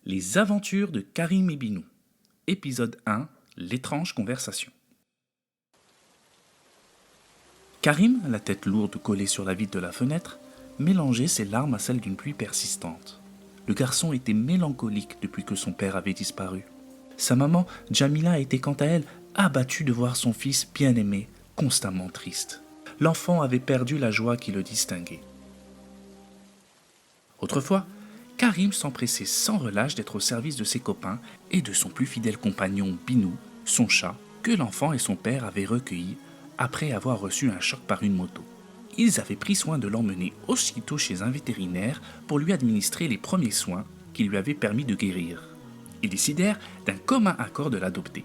Les aventures de Karim et Binou. Épisode 1. L'étrange conversation. Karim, la tête lourde collée sur la vitre de la fenêtre, mélangeait ses larmes à celles d'une pluie persistante. Le garçon était mélancolique depuis que son père avait disparu. Sa maman, Jamila, était quant à elle abattue de voir son fils bien-aimé constamment triste. L'enfant avait perdu la joie qui le distinguait. Autrefois, Karim s'empressait sans relâche d'être au service de ses copains et de son plus fidèle compagnon Binou, son chat, que l'enfant et son père avaient recueilli après avoir reçu un choc par une moto. Ils avaient pris soin de l'emmener aussitôt chez un vétérinaire pour lui administrer les premiers soins qui lui avaient permis de guérir. Ils décidèrent d'un commun accord de l'adopter.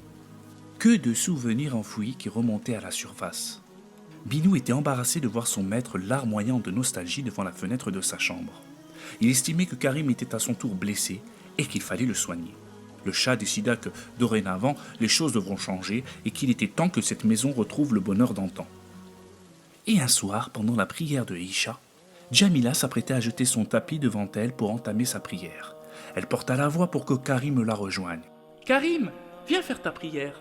Que de souvenirs enfouis qui remontaient à la surface. Binou était embarrassé de voir son maître larmoyant de nostalgie devant la fenêtre de sa chambre. Il estimait que Karim était à son tour blessé et qu'il fallait le soigner. Le chat décida que, dorénavant, les choses devront changer et qu'il était temps que cette maison retrouve le bonheur d'antan. Et un soir, pendant la prière de Isha, Jamila s'apprêtait à jeter son tapis devant elle pour entamer sa prière. Elle porta la voix pour que Karim la rejoigne. « Karim, viens faire ta prière !»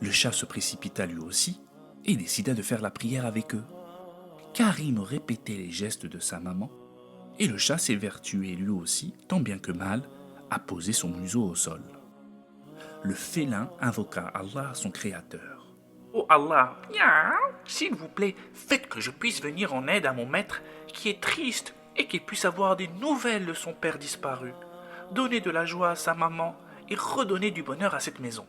Le chat se précipita lui aussi et décida de faire la prière avec eux. Karim répétait les gestes de sa maman et le chat s'évertuait lui aussi, tant bien que mal, à poser son museau au sol. Le félin invoqua Allah, son créateur. « Oh Allah, s'il vous plaît, faites que je puisse venir en aide à mon maître qui est triste et qu'il puisse avoir des nouvelles de son père disparu. Donnez de la joie à sa maman et redonnez du bonheur à cette maison. »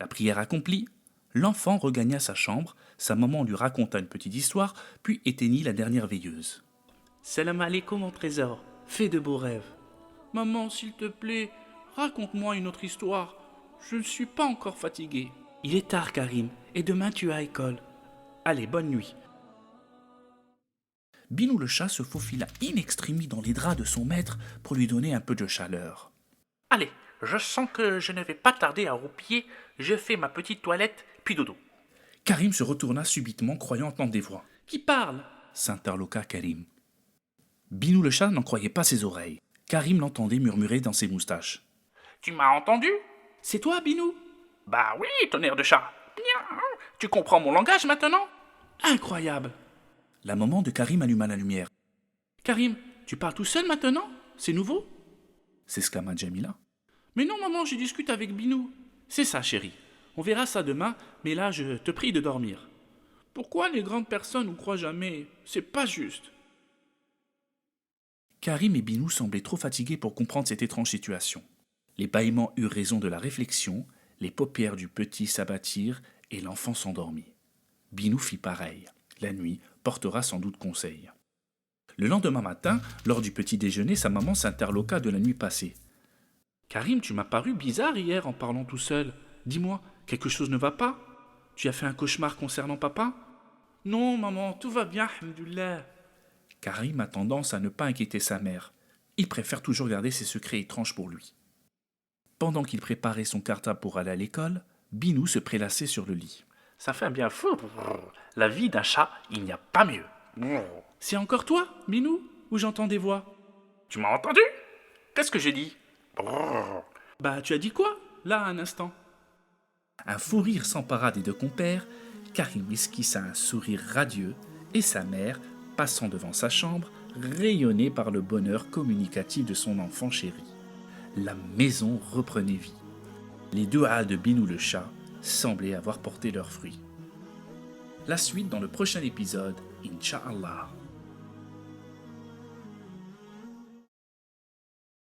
La prière accomplie, l'enfant regagna sa chambre, sa maman lui raconta une petite histoire, puis éteignit la dernière veilleuse. « Salam alaikum mon trésor, fais de beaux rêves. »« Maman, s'il te plaît, raconte-moi une autre histoire. Je ne suis pas encore fatigué. »« Il est tard, Karim, et demain tu as école. Allez, bonne nuit. » Binou le chat se faufila in extremis dans les draps de son maître pour lui donner un peu de chaleur. « Allez, je sens que je ne vais pas tarder à roupiller. Je fais ma petite toilette, puis dodo. » Karim se retourna subitement, croyant entendre des voix. « Qui parle ?» s'interloqua Karim. Binou le chat n'en croyait pas ses oreilles. Karim l'entendait murmurer dans ses moustaches. « Tu m'as entendu ?»« C'est toi, Binou ?»« Bah oui, tonnerre de chat. Tu comprends mon langage maintenant ?»« Incroyable !» La maman de Karim alluma la lumière. « Karim, tu parles tout seul maintenant? C'est nouveau ?» s'exclama Jamila. « Mais non, maman, je discute avec Binou. »« C'est ça, chérie. On verra ça demain, mais là, je te prie de dormir. »« Pourquoi les grandes personnes nous croient jamais? C'est pas juste. » Karim et Binou semblaient trop fatigués pour comprendre cette étrange situation. Les bâillements eurent raison de la réflexion, les paupières du petit s'abattirent et l'enfant s'endormit. Binou fit pareil. La nuit portera sans doute conseil. Le lendemain matin, lors du petit déjeuner, sa maman s'interloqua de la nuit passée. « Karim, tu m'as paru bizarre hier en parlant tout seul. Dis-moi, quelque chose ne va pas? Tu as fait un cauchemar concernant papa? »« Non, maman, tout va bien, alhamdoulilah. » Karim a tendance à ne pas inquiéter sa mère. Il préfère toujours garder ses secrets étranges pour lui. Pendant qu'il préparait son cartable pour aller à l'école, Binou se prélassait sur le lit. « Ça fait un bien fou. La vie d'un chat, il n'y a pas mieux. »« C'est encore toi, Binou, ou j'entends des voix? »« Tu m'as entendu? Qu'est-ce que j'ai dit? » ?»« Bah, tu as dit quoi, là, un instant? » Un fou rire s'empara des deux compères, Karim esquissa un sourire radieux et sa mère, passant devant sa chambre, rayonnée par le bonheur communicatif de son enfant chéri. La maison reprenait vie. Les deux hâles de Binou le chat semblaient avoir porté leurs fruits. La suite dans le prochain épisode, Inch'Allah.